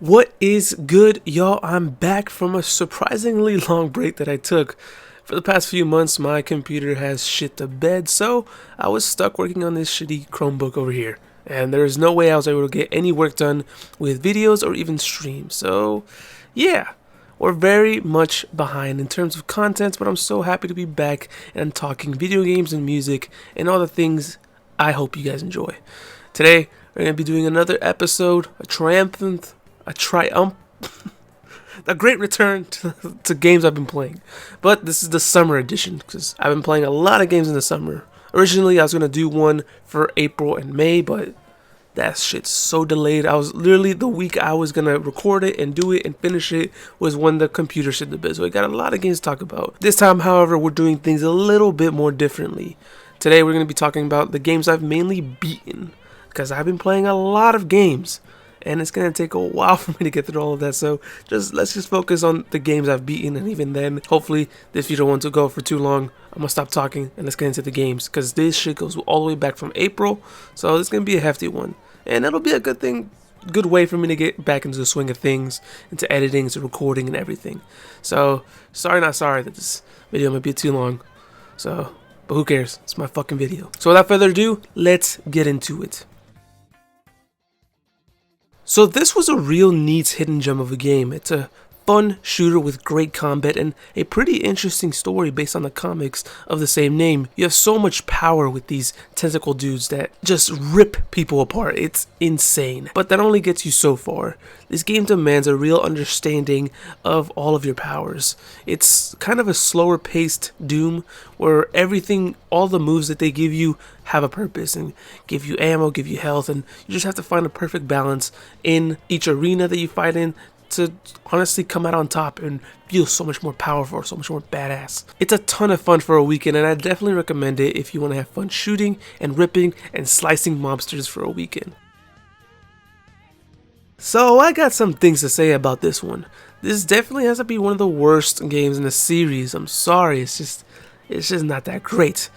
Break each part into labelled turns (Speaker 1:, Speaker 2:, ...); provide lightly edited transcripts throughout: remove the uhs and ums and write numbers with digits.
Speaker 1: What is good, y'all? I'm back from a surprisingly long break that I took. For the past few months, my computer has shit the bed, so I was stuck working on this shitty Chromebook over here. And there is no way I was able to get any work done with videos or even streams. So, yeah, we're very much behind in terms of content, but I'm so happy to be back and talking video games and music and all the things I hope you guys enjoy. Today, we're going to be doing another episode, a triumph, a great return to games I've been playing. But this is the summer edition because I've been playing a lot of games in the summer. Originally, I was going to do one for April and May, but that shit's so delayed. I was literally the week I was going to record it and do it and finish it was when the computer shit the bed. So I got a lot of games to talk about. This time, however, we're doing things a little bit more differently. Today, we're going to be talking about the games I've mainly beaten because I've been playing a lot of games. And it's going to take a while for me to get through all of that. So let's just focus on the games I've beaten. And even then, hopefully, this video won't go for too long. I'm going to stop talking and let's get into the games. Because this shit goes all the way back from April. So it's going to be a hefty one. And it'll be a good thing, good way for me to get back into the swing of things. Into editing, into recording and everything. So, sorry not sorry that this video might be too long. So, but who cares? It's my fucking video. So without further ado, let's get into it. So this was a real neat hidden gem of a game. It's a fun shooter with great combat and a pretty interesting story based on the comics of the same name. You have so much power with these tentacle dudes that just rip people apart. It's insane. But that only gets you so far. This game demands a real understanding of all of your powers. It's kind of a slower paced Doom where everything, all the moves that they give you have a purpose and give you ammo, give you health, and you just have to find a perfect balance in each arena that you fight in to honestly come out on top and feel so much more powerful, so much more badass. It's a ton of fun for a weekend, and I definitely recommend it if you want to have fun shooting and ripping and slicing mobsters for a weekend. So I got some things to say about this one. This definitely has to be one of the worst games in the series. I'm sorry, it's just not that great.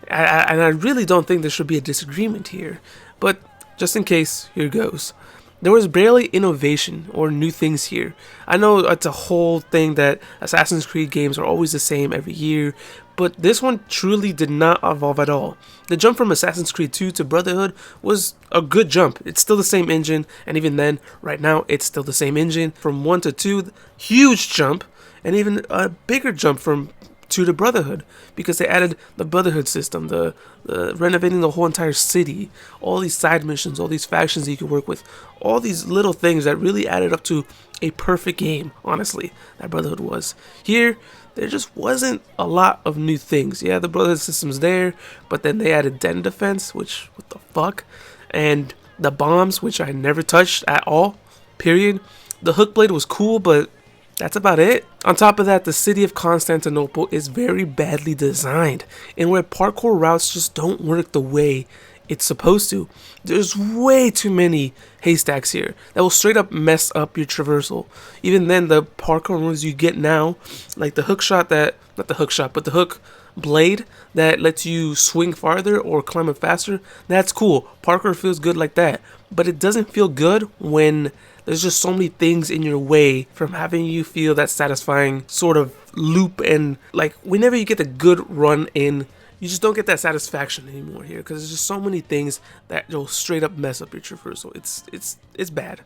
Speaker 1: And I really don't think there should be a disagreement here. But just in case, here goes. There was barely innovation or new things here. I know it's a whole thing that Assassin's Creed games are always the same every year, but this one truly did not evolve at all. The jump from Assassin's Creed 2 to Brotherhood was a good jump. It's still the same engine, and even then, right now, it's still the same engine. From 1 to 2, huge jump, and even a bigger jump from 2 to Brotherhood, because they added the Brotherhood system, the renovating the whole entire city, all these side missions, all these factions that you can work with, all these little things that really added up to a perfect game, honestly, that Brotherhood was. Here, there just wasn't a lot of new things. Yeah, the Brotherhood system's there, but then they added den defense, which, what the fuck, and the bombs, which I never touched at all, period. The hook blade was cool, but that's about it. On top of that, the city of Constantinople is very badly designed, and where parkour routes just don't work the way it's supposed to. There's way too many haystacks here that will straight up mess up your traversal. Even then, the parkour moves you get now, like the hook shot that, not the hook shot, but the hook blade that lets you swing farther or climb it faster, that's cool. Parkour feels good like that, but it doesn't feel good when there's just so many things in your way from having you feel that satisfying sort of loop, and like whenever you get the good run in, you just don't get that satisfaction anymore here because there's just so many things that will straight up mess up your traversal. It's bad.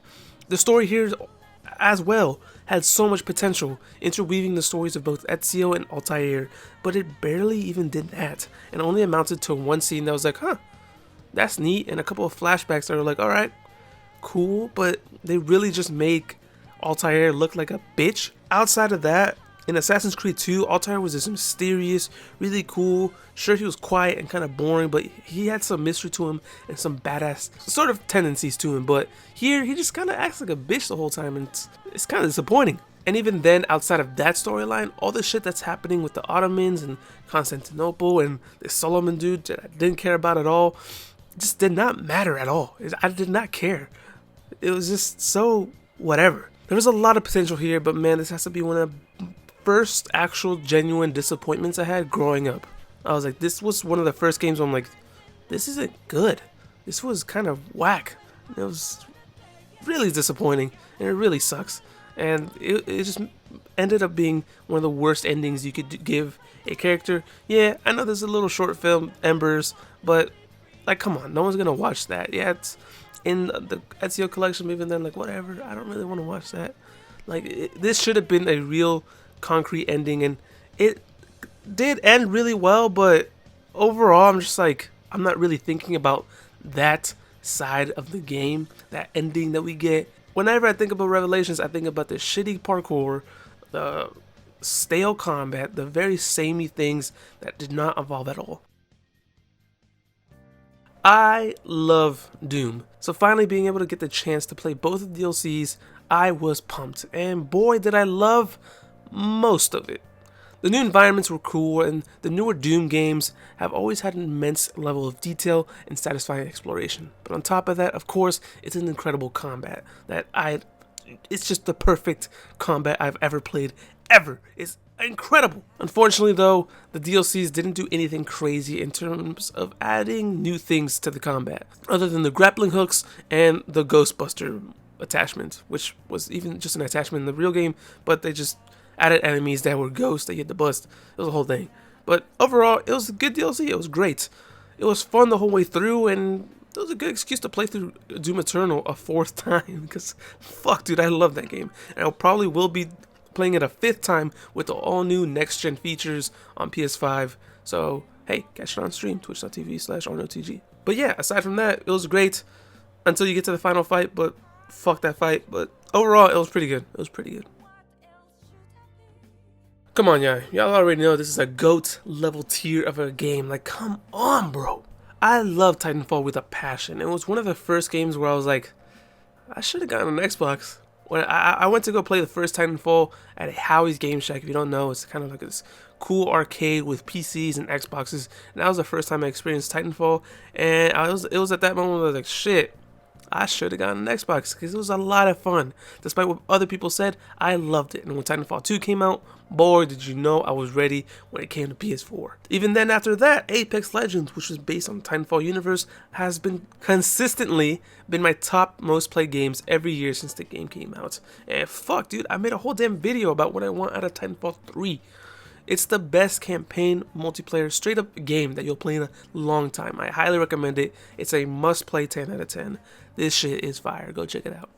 Speaker 1: The story here as well had so much potential, interweaving the stories of both Ezio and Altair, but it barely even did that, and only amounted to one scene that was like, huh, that's neat, and a couple of flashbacks that were like, alright, cool, but they really just make Altair look like a bitch. Outside of that, in Assassin's Creed 2, Altair was this mysterious, really cool, sure he was quiet and kind of boring, but he had some mystery to him and some badass sort of tendencies to him, but here he just kind of acts like a bitch the whole time, and it's kind of disappointing. And even then, outside of that storyline, all the shit that's happening with the Ottomans and Constantinople and this Solomon dude that I didn't care about at all, just did not matter at all. I did not care. It was just so whatever. There was a lot of potential here, but man, this has to be one of the first actual genuine disappointments I had growing up. I was like, this was one of the first games where I'm like, this isn't good. This was kind of whack. It was really disappointing, and it really sucks. And it just ended up being one of the worst endings you could give a character. Yeah, I know there's a little short film, Embers, but like, come on, no one's gonna watch that. Yeah, it's in the Ezio collection, even then, like, whatever, I don't really want to watch that. Like, this should have been a real concrete ending, and it did end really well, but overall, I'm just like, I'm not really thinking about that side of the game, that ending that we get. Whenever I think about Revelations, I think about the shitty parkour, the stale combat, the very samey things that did not evolve at all. I love Doom, so finally being able to get the chance to play both of the DLCs, I was pumped, and boy did I love most of it. The new environments were cool, and the newer Doom games have always had an immense level of detail and satisfying exploration. But on top of that, of course, it's an incredible combat it's just the perfect combat I've ever played, ever. It's incredible. Unfortunately though, the DLCs didn't do anything crazy in terms of adding new things to the combat, other than the grappling hooks and the Ghostbuster attachment, which was even just an attachment in the real game, but they just added enemies that were ghosts that you had to bust. It was a whole thing. But overall, it was a good DLC. It was great. It was fun the whole way through, and it was a good excuse to play through Doom Eternal a 4th time, because fuck, dude, I love that game. And I probably will be playing it a 5th time with the all-new next-gen features on PS5. So, hey, catch it on stream, twitch.tv/arnotg. But yeah, aside from that, it was great until you get to the final fight, but fuck that fight. But overall, it was pretty good. It was pretty good. Come on, y'all already know this is a GOAT level tier of a game. Like, come on, bro. I love Titanfall with a passion. It was one of the first games where I was like, I should have gotten an Xbox. When I went to go play the first Titanfall at Howie's Game Shack. If you don't know, it's kind of like this cool arcade with PCs and Xboxes. And that was the first time I experienced Titanfall. And it was at that moment where I was like, shit, I should have gotten an Xbox, because it was a lot of fun. Despite what other people said, I loved it. And when Titanfall 2 came out, boy, did you know I was ready when it came to PS4. Even then, after that, Apex Legends, which was based on the Titanfall universe, has been consistently my top most played games every year since the game came out. And fuck, dude, I made a whole damn video about what I want out of Titanfall 3. It's the best campaign multiplayer straight up game that you'll play in a long time. I highly recommend it. It's a must play 10 out of 10. This shit is fire. Go check it out.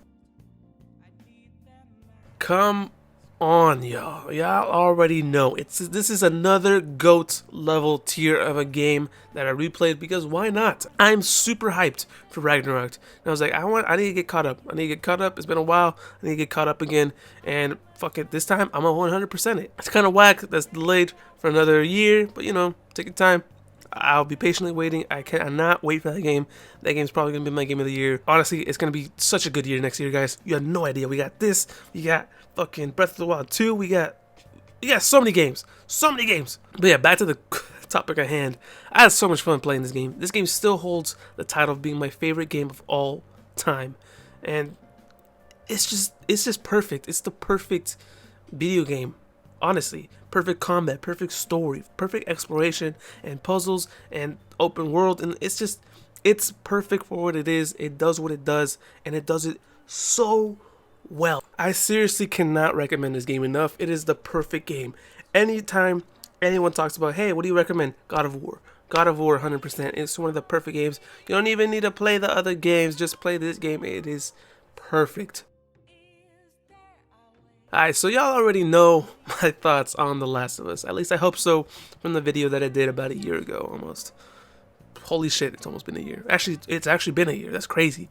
Speaker 1: Come on, y'all. Y'all already know. This is another GOAT level tier of a game that I replayed, because why not? I'm super hyped for Ragnarok. And I was like, I need to get caught up. It's been a while. I need to get caught up again. And fuck it, this time I'm gonna 100% it. It's kind of whack that's delayed for another year, but you know, take your time. I'll be patiently waiting. I cannot wait for that game. That game's probably gonna be my game of the year. Honestly, it's gonna be such a good year next year, guys. You have no idea. We got this. We got fucking Breath of the Wild 2. We got so many games. But yeah, back to the topic at hand. I had so much fun playing this game. This game still holds the title of being my favorite game of all time, and it's just perfect. It's the perfect video game. Honestly, perfect combat, perfect story, perfect exploration and puzzles and open world, and it's perfect for what it is. It does what it does, and it does it so well. I seriously cannot recommend this game enough. It is the perfect game. Anytime anyone talks about, hey, what do you recommend? God of War. God of War 100%. It's one of the perfect games. You don't even need to play the other games. Just play this game. It is perfect. Alright, so y'all already know my thoughts on The Last of Us. At least I hope so, from the video that I did about a year ago almost. Holy shit, it's almost been a year. Actually, it's actually been a year. That's crazy.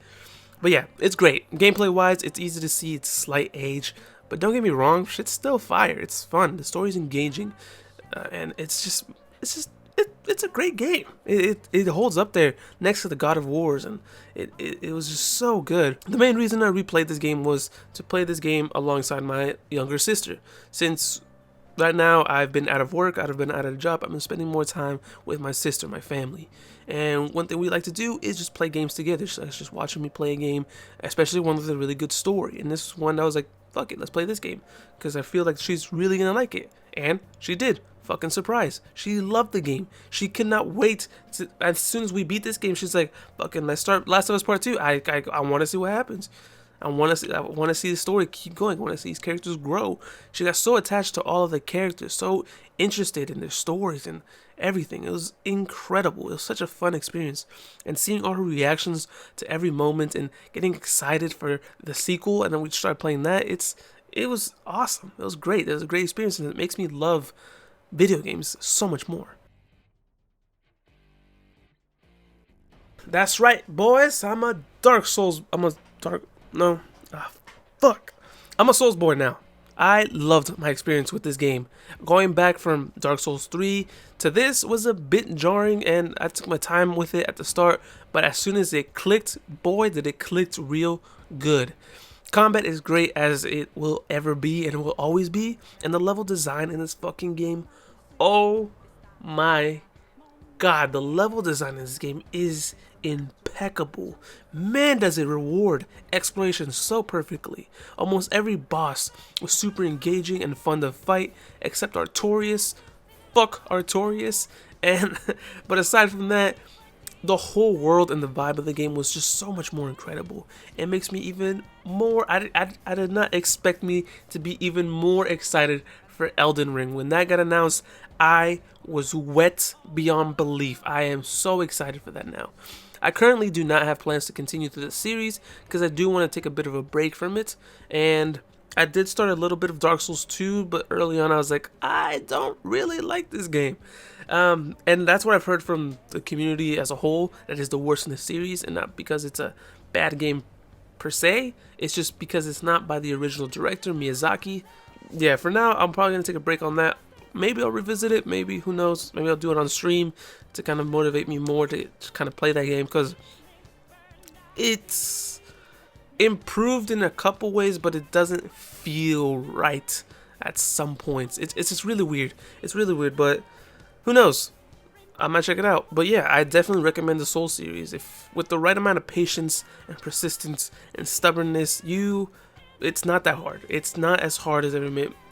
Speaker 1: But yeah, it's great. Gameplay wise, it's easy to see its slight age. But don't get me wrong, shit's still fire. It's fun. The story's engaging. And it's a great game. It holds up there next to the God of Wars, and it was just so good. The main reason I replayed this game was to play this game alongside my younger sister. Since right now I've been out of work, I've been out of a job, I've been spending more time with my sister, my family. And one thing we like to do is just play games together. So it's just watching me play a game, especially one with a really good story. And this is one that I was like, fuck it, let's play this game, because I feel like she's really gonna like it. And she did. Fucking surprise. She loved the game. She could not wait to, as soon as we beat this game, she's like, fucking let's start Last of Us Part 2. I want to see what happens. I want to see the story keep going. I want to see these characters grow. She got so attached to all of the characters, so interested in their stories and everything. It was incredible. It was such a fun experience. And seeing all her reactions to every moment and getting excited for the sequel, and then we started playing that, it was awesome. It was great. It was a great experience, and it makes me love video games so much more. That's right, boys. I'm a Soulsborne now. I loved my experience with this game. Going back from Dark Souls 3 to this was a bit jarring, and I took my time with it at the start, but as soon as it clicked, boy did it click real good. Combat is great as it will ever be and will always be, and the level design in this fucking game, oh my god, the level design in this game is impeccable. Man, does it reward exploration so perfectly. Almost every boss was super engaging and fun to fight, except Artorias. Fuck Artorias. And but aside from that, the whole world and the vibe of the game was just so much more incredible. It makes me even more. I did not expect me to be even more excited for Elden Ring. When that got announced, I was wet beyond belief. I am so excited for that now. I currently do not have plans to continue through the series because I do want to take a bit of a break from it. And I did start a little bit of Dark Souls 2, but early on I was like, I don't really like this game. And that's what I've heard from the community as a whole, that is the worst in the series, and not because it's a bad game per se. It's just because it's not by the original director, Miyazaki. Yeah, for now, I'm probably going to take a break on that. Maybe I'll revisit it, maybe, who knows, maybe I'll do it on stream to kind of motivate me more to kind of play that game, because it's improved in a couple ways, but it doesn't feel right at some points. It's just really weird. It's really weird, but who knows? I might check it out. But yeah, I definitely recommend the Soul series. If with the right amount of patience and persistence and stubbornness, it's not that hard. It's not as hard as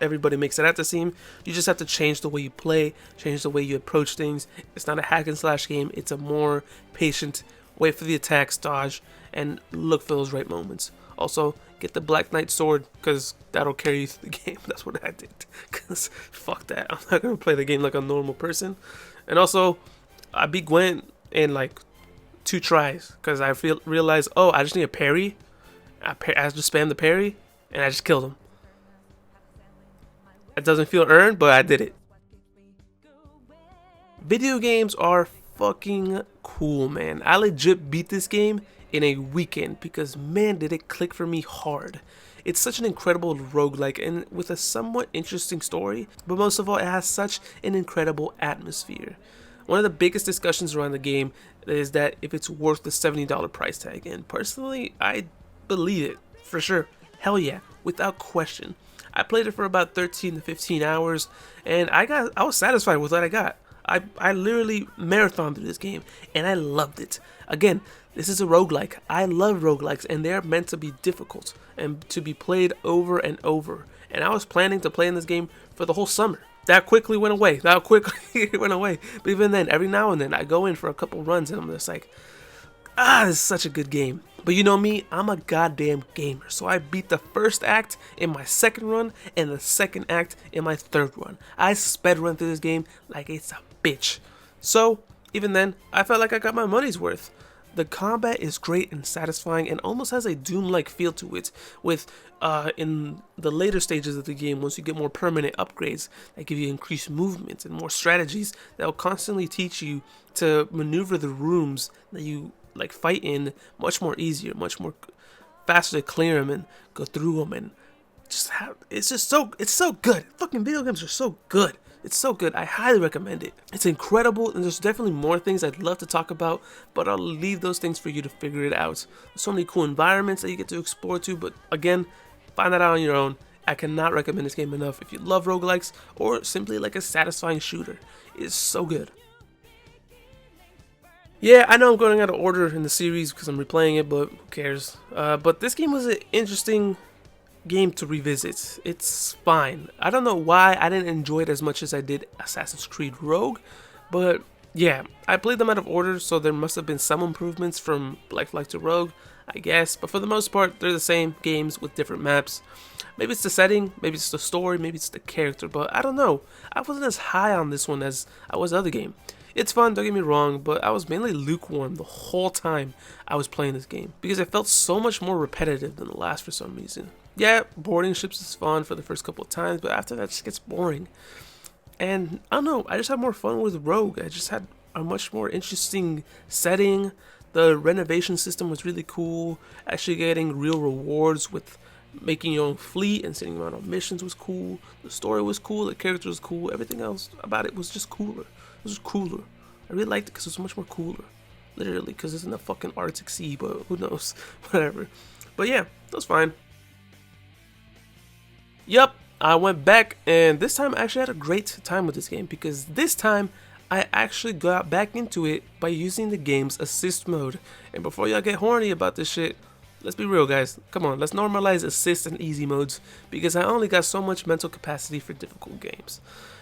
Speaker 1: everybody makes it out to seem. You just have to change the way you play, change the way you approach things. It's not a hack and slash game. It's a more patient, wait for the attacks, dodge, and look for those right moments. Also, get the Black Knight sword, because that'll carry you through the game. That's what I did. Because fuck that. I'm not going to play the game like a normal person. And also, I beat Gwen in like 2 tries, because I realized, oh, I just need a parry. I just spammed the parry, and I just killed him. It doesn't feel earned, but I did it. Video games are fucking cool, man. I legit beat this game in a weekend, because man, did it click for me hard. It's such an incredible roguelike, and with a somewhat interesting story, but most of all, it has such an incredible atmosphere. One of the biggest discussions around the game is that if it's worth the $70 price tag, and personally, I believe it, for sure. Hell yeah, without question. I played it for about 13 to 15 hours, and I was satisfied with what I got. I literally marathoned through this game, and I loved it. Again, this is a roguelike. I love roguelikes, and they're meant to be difficult and to be played over and over. And I was planning to play in this game for the whole summer. That quickly went away. But even then, every now and then, I go in for a couple runs, and I'm just like, this is such a good game. But you know me, I'm a goddamn gamer. So I beat the first act in my second run and the second act in my third run. I sped run through this game like it's a bitch. So even then, I felt like I got my money's worth. The combat is great and satisfying and almost has a Doom-like feel to it, with in the later stages of the game, once you get more permanent upgrades that give you increased movement and more strategies that will constantly teach you to maneuver the rooms that you like fight in much more easier, much more faster to clear them and go through them, and it's so good. Fucking video games are so good. It's so good. I highly recommend it. It's incredible, and there's definitely more things I'd love to talk about, but I'll leave those things for you to figure it out. There's so many cool environments that you get to explore too, but again, find that out on your own. I cannot recommend this game enough if you love roguelikes or simply like a satisfying shooter. It's so good. Yeah, I know I'm going out of order in the series because I'm replaying it, but who cares? But this game was an interesting game to revisit. It's fine. I don't know why I didn't enjoy it as much as I did Assassin's Creed Rogue, but Yeah, I played them out of order, so there must have been some improvements from Black Flag to Rogue, I guess, but for the most part, they're the same games with different maps. Maybe it's the setting, maybe it's the story, maybe it's the character, but I don't know. I wasn't as high on this one as I was the other game. It's fun, don't get me wrong, but I was mainly lukewarm the whole time I was playing this game, because it felt so much more repetitive than the last for some reason. Yeah, boarding ships is fun for the first couple of times, but after that it just gets boring. And I don't know, I just had more fun with Rogue. I just had a much more interesting setting. The renovation system was really cool. Actually getting real rewards with making your own fleet and sending them out on missions was cool. The story was cool, the character was cool, everything else about it was just cooler. It was cooler. I really liked it because it was much more cooler. Literally, because it's in the fucking Arctic Sea, but who knows, whatever. But yeah, that was fine. Yup, I went back, and this time I actually had a great time with this game, because this time I actually got back into it by using the game's assist mode. And before y'all get horny about this shit, let's be real, guys. Come on, let's normalize assist and easy modes, because I only got so much mental capacity for difficult games.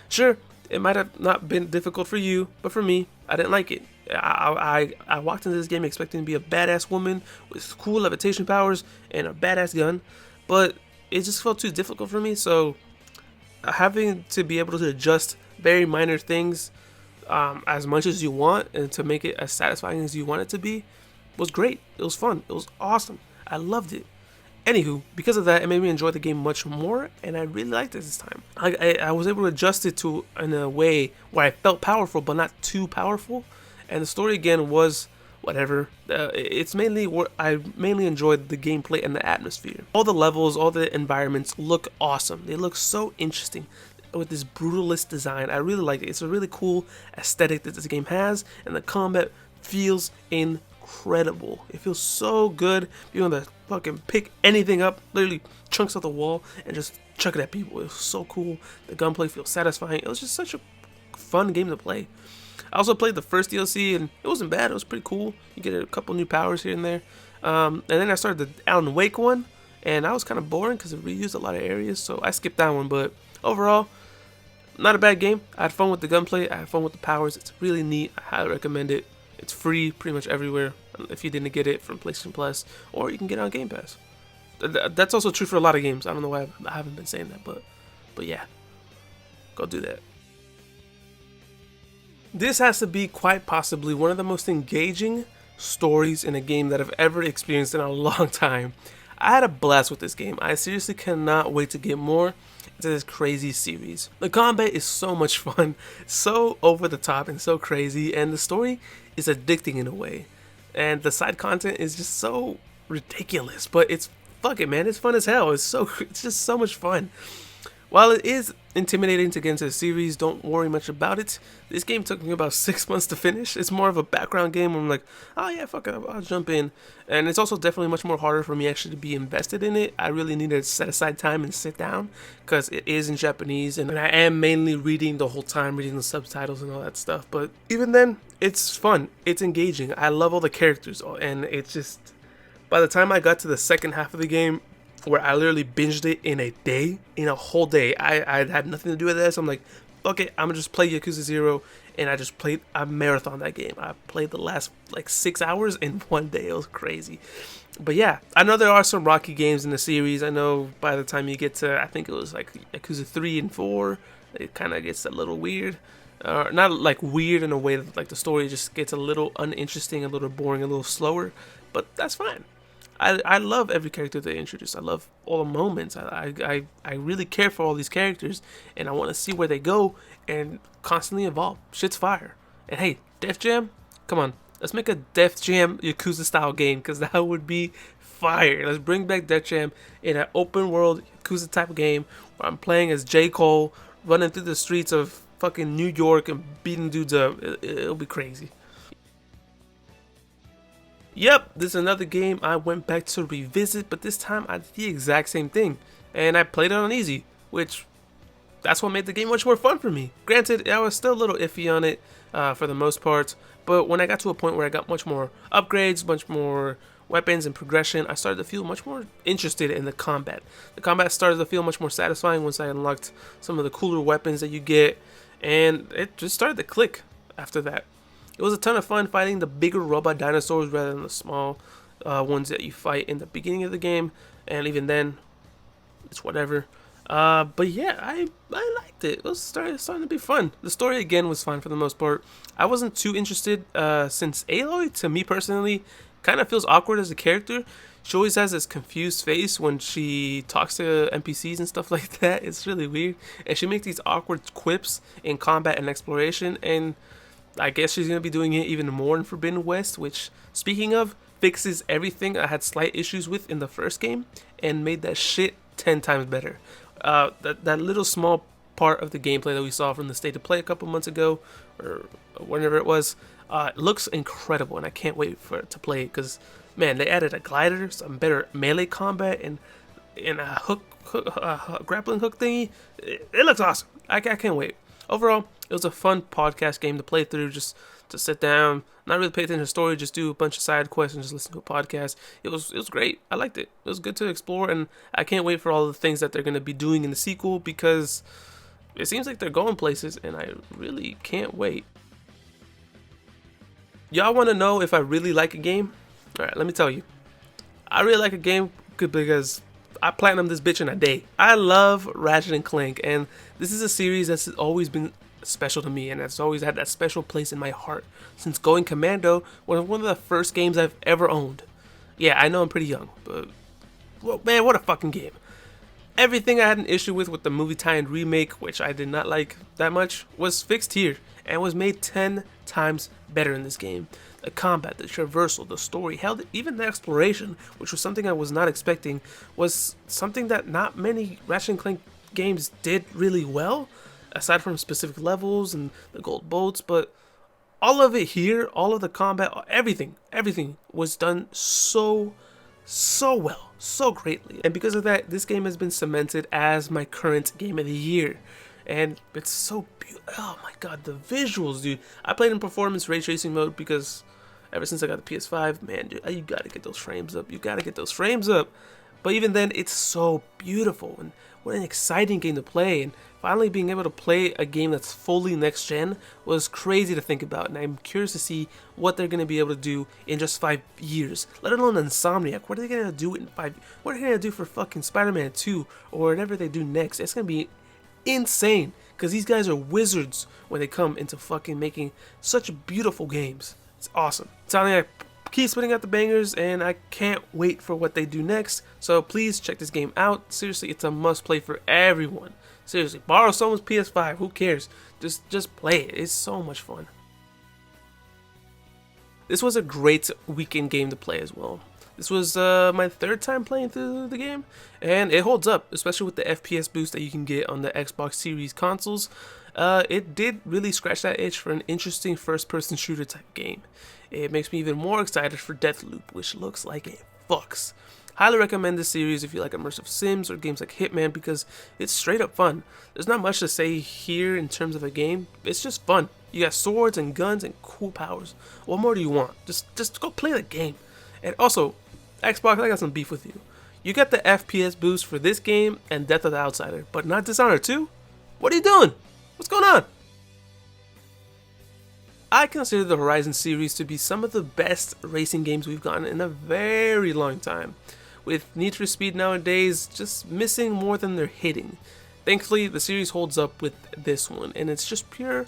Speaker 1: Sure, it might have not been difficult for you, but for me, I didn't like it. I walked into this game expecting to be a badass woman with cool levitation powers and a badass gun, but it just felt too difficult for me. So having to be able to adjust very minor things as much as you want and to make it as satisfying as you want it to be was great. It was fun. It was awesome. I loved it. Anywho, because of that, it made me enjoy the game much more, and I really liked it this time. I was able to adjust it to in a way where I felt powerful, but not too powerful. And the story again was whatever. It's mainly what I mainly enjoyed the gameplay and the atmosphere. All the levels, all the environments look awesome. They look so interesting with this brutalist design. I really like it. It's a really cool aesthetic that this game has, and the combat feels incredible. It feels so good. Being able to fucking pick anything up, literally chunks off the wall, and just chuck it at people. It was so cool. The gunplay feels satisfying. It was just such a fun game to play. I also played the first DLC, and it wasn't bad. It was pretty cool. You get a couple new powers here and there. And then I started the Alan Wake one, and I was kind of boring because it reused a lot of areas, so I skipped that one. But overall, not a bad game. I had fun with the gunplay. I had fun with the powers. It's really neat. I highly recommend it. It's free pretty much everywhere if you didn't get it from PlayStation Plus, or you can get it on Game Pass. That's also true for a lot of games. I don't know why I haven't been saying that, but yeah, go do that. This has to be quite possibly one of the most engaging stories in a game that I've ever experienced in a long time. I had a blast with this game. I seriously cannot wait to get more into this crazy series. The combat is so much fun, so over the top and so crazy, and the story is addicting in a way. And the side content is just so ridiculous, but it's fuck it, man. It's fun as hell. It's just so much fun. While it is intimidating to get into the series, don't worry much about it. This game took me about 6 months to finish. It's more of a background game where I'm like, oh yeah, fuck it, I'll jump in. And it's also definitely much more harder for me actually to be invested in it. I really need to set aside time and sit down because it is in Japanese, and I am mainly reading the whole time, reading the subtitles and all that stuff. But even then, it's fun. It's engaging. I love all the characters, and it's just, by the time I got to the second half of the game, where I literally binged it in a day, in a whole day. I had nothing to do with this. I'm like, okay, I'm gonna just play Yakuza 0, and I marathoned that game. I played the last like 6 hours in one day. It was crazy. But yeah, I know there are some rocky games in the series. I know by the time you get to, I think it was like Yakuza 3 and 4, it kind of gets a little weird. Not like weird in a way that like the story just gets a little uninteresting, a little boring, a little slower, but that's fine. I love every character they introduce. I love all the moments. I really care for all these characters, and I want to see where they go and constantly evolve. Shit's fire. And hey, Def Jam, come on, let's make a Def Jam Yakuza style game, because that would be fire. Let's bring back Def Jam in an open world Yakuza type of game where I'm playing as J. Cole, running through the streets of fucking New York and beating dudes up. It'll be crazy. Yep, this is another game I went back to revisit, but this time I did the exact same thing, and I played it on easy, which that's what made the game much more fun for me. Granted, I was still a little iffy on it for the most part, but when I got to a point where I got much more upgrades, much more weapons and progression, I started to feel much more interested in the combat. The combat started to feel much more satisfying once I unlocked some of the cooler weapons that you get, and it just started to click after that. It was a ton of fun fighting the bigger robot dinosaurs rather than the small ones that you fight in the beginning of the game, and even then, it's whatever. But yeah, I liked it. It was starting to be fun. The story again was fun for the most part. I wasn't too interested since Aloy, to me personally, kind of feels awkward as a character. She always has this confused face when she talks to NPCs and stuff like that. It's really weird. And she makes these awkward quips in combat and exploration. And I guess she's going to be doing it even more in Forbidden West, which, speaking of, fixes everything I had slight issues with in the first game and made that shit 10 times better. That little small part of the gameplay that we saw from the state of play a couple months ago, or whenever it was, looks incredible, and I can't wait for it to play it, because man, they added a glider, some better melee combat, and a grappling hook thingy. It looks awesome. I can't wait. Overall, it was a fun podcast game to play through, just to sit down, not really pay attention to the story, just do a bunch of side quests and just listen to a podcast. It was great. I liked it. It was good to explore, and I can't wait for all the things that they're going to be doing in the sequel, because it seems like they're going places, and I really can't wait. Y'all want to know if I really like a game? Alright, let me tell you. I really like a game because I platinum this bitch in a day. I love Ratchet & Clank, and this is a series that's always been special to me, and it's always had that special place in my heart since Going Commando was one of the first games I've ever owned. Yeah, I know I'm pretty young, but well, man, what a fucking game. Everything I had an issue with the movie tie-in remake, which I did not like that much, was fixed here and was made 10 times better in this game. The combat, the traversal, the story, hell, even the exploration, which was something I was not expecting, was something that not many Ratchet & Clank games did really well, aside from specific levels and the gold boats. But all of it here, all of the combat, everything was done so well, so greatly. And because of that, this game has been cemented as my current game of the year. And it's so beautiful. Oh my god, the visuals, dude. I played in performance ray tracing mode because ever since I got the PS5, man, dude, you gotta get those frames up. You gotta get those frames up. But even then, it's so beautiful, and what an exciting game to play. And finally being able to play a game that's fully next gen was crazy to think about. And I'm curious to see what they're gonna be able to do in just 5 years. Let alone Insomniac. What are they gonna do in 5? What are they gonna do for fucking Spider-Man 2 or whatever they do next? It's gonna be insane, because these guys are wizards when they come into fucking making such beautiful games. It's awesome. Insomniac keeps putting out the bangers, and I can't wait for what they do next. So please check this game out. Seriously, it's a must play for everyone. Seriously, borrow someone's PS5. Who cares? Just play it. It's so much fun. This was a great weekend game to play as well. This was my third time playing through the game, and it holds up, especially with the FPS boost that you can get on the Xbox Series consoles. It did really scratch that itch for an interesting first-person shooter type game. It makes me even more excited for Deathloop, which looks like it fucks. Highly recommend this series if you like immersive sims or games like Hitman, because it's straight up fun. There's not much to say here in terms of a game. It's just fun. You got swords and guns and cool powers. What more do you want? Just go play the game. And also, Xbox, I got some beef with you. You got the FPS boost for this game and Death of the Outsider, but not Dishonored 2? What are you doing? What's going on? I consider the Horizon series to be some of the best racing games we've gotten in a very long time, with Need for Speed nowadays just missing more than they're hitting. Thankfully, the series holds up with this one, and it's just pure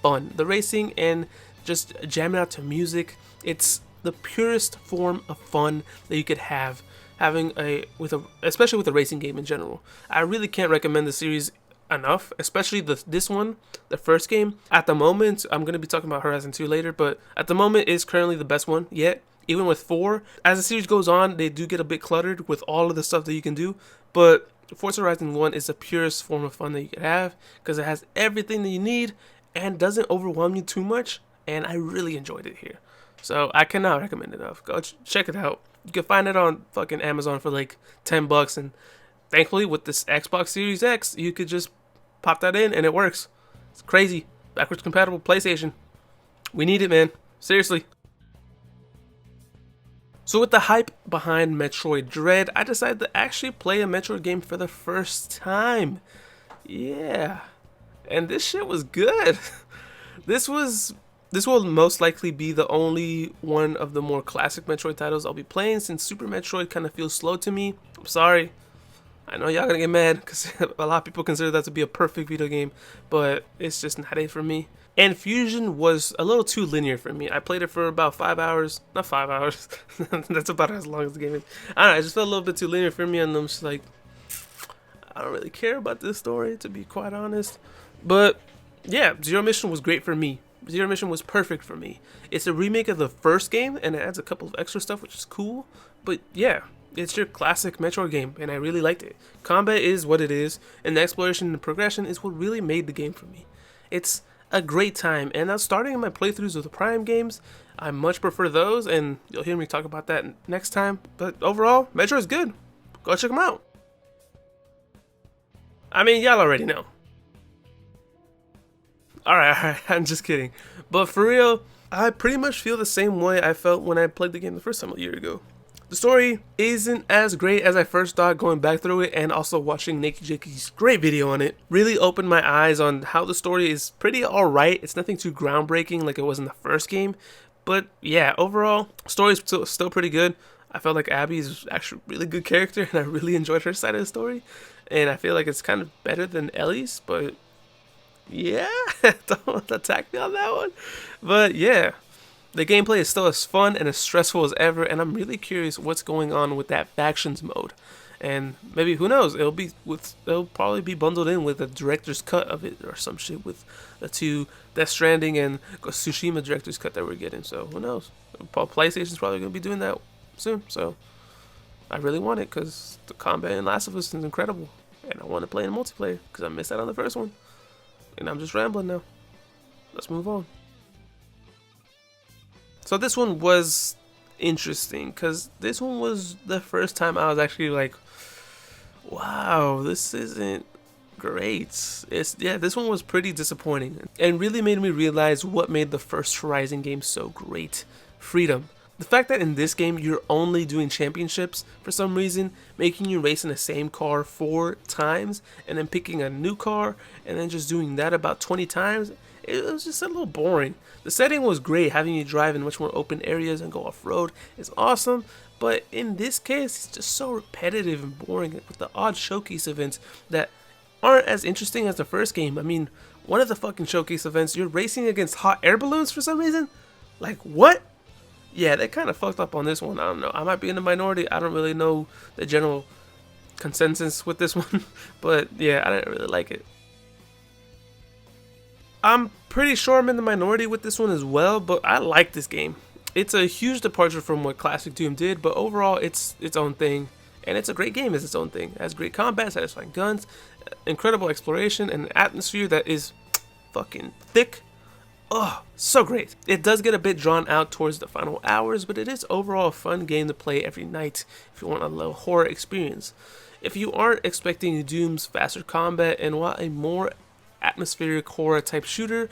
Speaker 1: fun. The racing and just jamming out to music, it's the purest form of fun that you could have, especially with a racing game in general. I really can't recommend the series enough, especially this one, the first game. At the moment, I'm going to be talking about Horizon 2 later, but at the moment is currently the best one yet, even with 4. As the series goes on, they do get a bit cluttered with all of the stuff that you can do, but Forza Horizon 1 is the purest form of fun that you can have, because it has everything that you need and doesn't overwhelm you too much, and I really enjoyed it here. So I cannot recommend it enough. Go check it out. You can find it on fucking Amazon for like $10, and thankfully, with this Xbox Series X, you could just pop that in and it works. It's crazy. Backwards compatible PlayStation. We need it, man. Seriously. So with the hype behind Metroid Dread, I decided to actually play a Metroid game for the first time. Yeah. And this shit was good. This was This will most likely be the only one of the more classic Metroid titles I'll be playing, since Super Metroid kind of feels slow to me. I'm sorry. I know y'all gonna get mad because a lot of people consider that to be a perfect video game, but it's just not it for me. And Fusion was a little too linear for me. I played it for about 5 hours. Not 5 hours. That's about as long as the game is. I don't know, I just felt a little bit too linear for me, and I'm just like, I don't really care about this story, to be quite honest. But yeah, Zero Mission was great for me. Zero Mission was perfect for me. It's a remake of the first game, and it adds a couple of extra stuff, which is cool. But yeah, it's your classic Metroid game, and I really liked it. Combat is what it is, and the exploration and progression is what really made the game for me. It's a great time, and now starting my playthroughs of the Prime games, I much prefer those, and you'll hear me talk about that next time. But overall, Metroid's good. Go check them out. I mean, y'all already know. Alright, I'm just kidding. But for real, I pretty much feel the same way I felt when I played the game the first time a year ago. The story isn't as great as I first thought going back through it, and also watching Nakeyjakey's great video on it really opened my eyes on how the story is pretty alright. It's nothing too groundbreaking like it was in the first game. But yeah, overall, story's still pretty good. I felt like Abby is actually a really good character, and I really enjoyed her side of the story. And I feel like it's kind of better than Ellie's, but yeah, don't attack me on that one. But yeah, the gameplay is still as fun and as stressful as ever, and I'm really curious what's going on with that factions mode. And maybe, who knows, it'll probably be bundled in with a director's cut of it or some shit, with the two Death Stranding and Tsushima director's cut that we're getting. So who knows? PlayStation's probably going to be doing that soon. So I really want it, because the combat in Last of Us is incredible, and I want to play in multiplayer because I missed out on the first one. And I'm just rambling now. Let's move on. So this one was interesting, because this one was the first time I was actually like, wow, this isn't great. This one was pretty disappointing, and really made me realize what made the first Horizon game so great. Freedom. The fact that in this game you're only doing championships for some reason, making you race in the same car 4 times, and then picking a new car, and then just doing that about 20 times, it was just a little boring. The setting was great, having you drive in much more open areas and go off-road is awesome, but in this case, it's just so repetitive and boring with the odd showcase events that aren't as interesting as the first game. I mean, one of the fucking showcase events, you're racing against hot air balloons for some reason? Like, what? Yeah, they kind of fucked up on this one. I don't know. I might be in the minority. I don't really know the general consensus with this one. But yeah, I didn't really like it. I'm pretty sure I'm in the minority with this one as well, but I like this game. It's a huge departure from what Classic Doom did, but overall it's its own thing. And it's a great game as its own thing. It has great combat, satisfying guns, incredible exploration, and an atmosphere that is fucking thick. Oh, so great. It does get a bit drawn out towards the final hours, but it is overall a fun game to play every night if you want a little horror experience. If you aren't expecting Doom's faster combat and want a more atmospheric horror type shooter,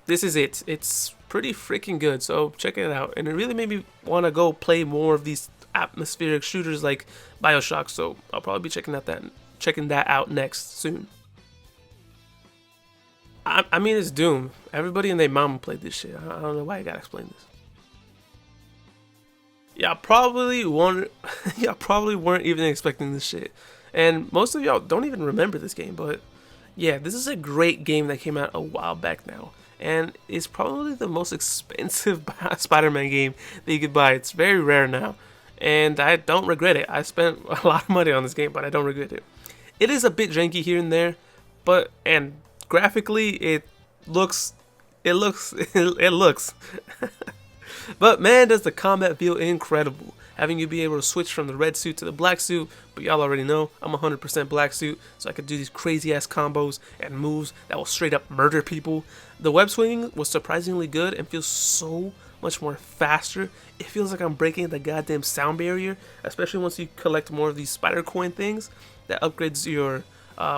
Speaker 1: this is it. It's pretty freaking good, so check it out. And it really made me want to go play more of these atmospheric shooters like BioShock, so I'll probably be checking that out next soon. I mean, it's Doom. Everybody and their mama played this shit. I don't know why I gotta explain this. Y'all probably weren't even expecting this shit. And most of y'all don't even remember this game, but yeah, this is a great game that came out a while back now. And it's probably the most expensive Spider-Man game that you could buy. It's very rare now. And I don't regret it. I spent a lot of money on this game, but I don't regret it. It is a bit janky here and there, and graphically it looks but man, does the combat feel incredible, having you be able to switch from the red suit to the black suit. But y'all already know I'm 100% black suit, so I could do these crazy ass combos and moves that will straight up murder people. The web swinging was surprisingly good and feels so much more faster. It feels like I'm breaking the goddamn sound barrier, especially once you collect more of these spider coin things that upgrades your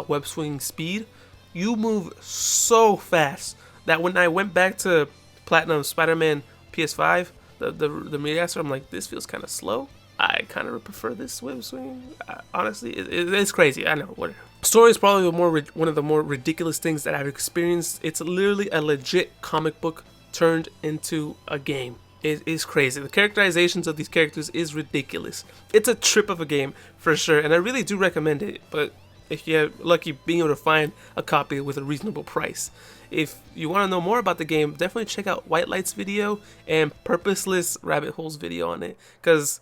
Speaker 1: web swinging speed. You move so fast that when I went back to Platinum Spider-Man PS5, the remaster, I'm like, this feels kind of slow. I kind of prefer this web swinging. Honestly, it's crazy. I know, whatever. Story is probably one of the more ridiculous things that I've experienced. It's literally a legit comic book turned into a game. It is crazy. The characterizations of these characters is ridiculous. It's a trip of a game for sure, and I really do recommend it, but if you're lucky being able to find a copy with a reasonable price. If you want to know more about the game, definitely check out White Light's video and Purposeless Rabbit Hole's video on it, because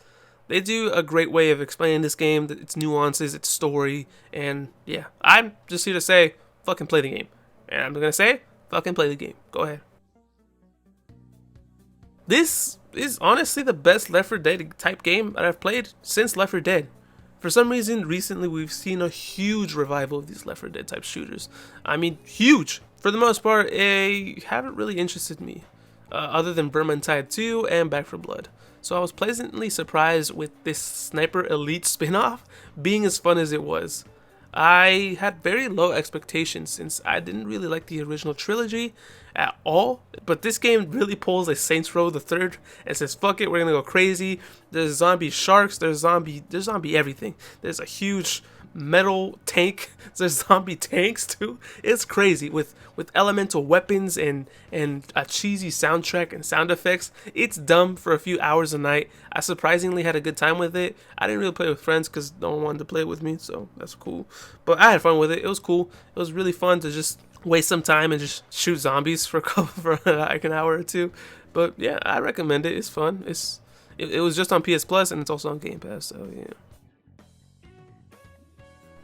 Speaker 1: they do a great way of explaining this game, its nuances, its story, and yeah, I'm just here to say, fucking play the game. And I'm gonna say, fucking play the game. Go ahead. This is honestly the best Left 4 Dead type game that I've played since Left 4 Dead. For some reason, recently we've seen a huge revival of these Left 4 Dead type shooters. I mean, huge! For the most part, they haven't really interested me, other than Vermintide 2 and Back 4 Blood. So I was pleasantly surprised with this Sniper Elite spin-off being as fun as it was. I had very low expectations since I didn't really like the original trilogy at all, but this game really pulls a Saints Row the Third and says, fuck it, we're gonna go crazy. There's zombie sharks, there's zombie everything. There's a huge metal tank, there's zombie tanks too. It's crazy with elemental weapons and a cheesy soundtrack and sound effects. It's dumb for a few hours a night. I surprisingly had a good time with it. I didn't really play with friends because no one wanted to play with me, so that's cool. But I had fun with it. It was cool. It was really fun to just waste some time and just shoot zombies for like an hour or two. But yeah, I recommend it. It's fun. It was just on PS Plus and it's also on Game Pass, so yeah.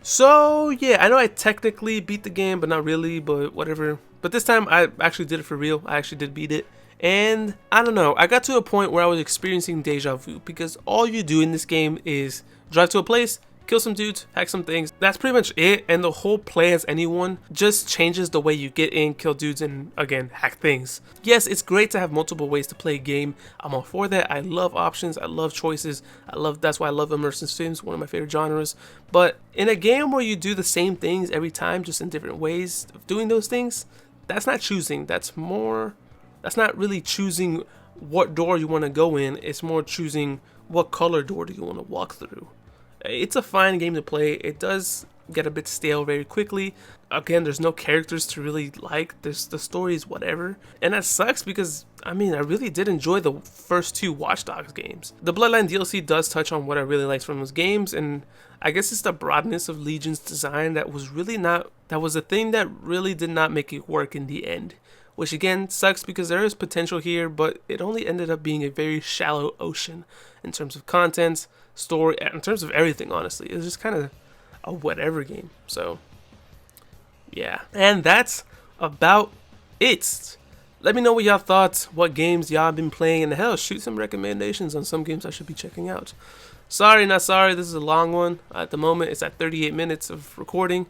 Speaker 1: So yeah, I know I technically beat the game, but not really, but whatever. But this time I actually did it for real. I actually did beat it. And I don't know, I got to a point where I was experiencing deja vu, because all you do in this game is drive to a place, kill some dudes, hack some things. That's pretty much it, and the whole play as anyone just changes the way you get in, kill dudes, and again, hack things. Yes, it's great to have multiple ways to play a game. I'm all for that. I love options, I love choices, that's why I love immersive sims, one of my favorite genres. But in a game where you do the same things every time, just in different ways of doing those things, that's not choosing. That's not really choosing what door you want to go in. It's more choosing what color door do you want to walk through. It's a fine game to play. It does get a bit stale very quickly. Again, there's no characters to really like. The story is whatever. And that sucks because, I mean, I really did enjoy the first two Watch Dogs games. The Bloodline DLC does touch on what I really liked from those games, and I guess it's the broadness of Legion's design that was a thing that really did not make it work in the end. Which again sucks because there is potential here, but it only ended up being a very shallow ocean in terms of content, story, in terms of everything, honestly. It was just kind of a whatever game. So, yeah. And that's about it. Let me know what y'all thought, what games y'all been playing, and hell, shoot some recommendations on some games I should be checking out. Sorry, not sorry, this is a long one. At the moment, it's at 38 minutes of recording.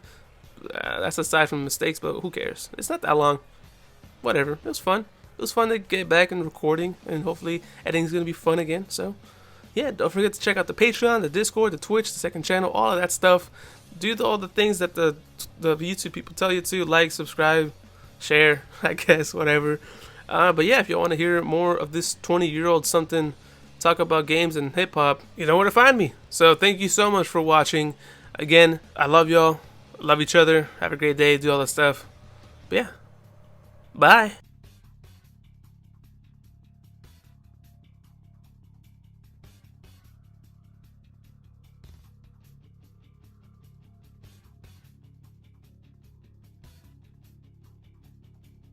Speaker 1: That's aside from mistakes, but who cares? It's not that long. Whatever, it was fun. It was fun to get back and recording, and hopefully editing's gonna be fun again. So yeah, don't forget to check out the Patreon, the Discord, the Twitch, the second channel, all of that stuff. Do all the things that the YouTube people tell you to, like, subscribe, share, I guess, whatever. But yeah, if you want to hear more of this 20-year-old something talk about games and hip-hop, you know where to find me. So thank you so much for watching. Again, I love y'all, love each other, have a great day, do all that stuff. But yeah, bye.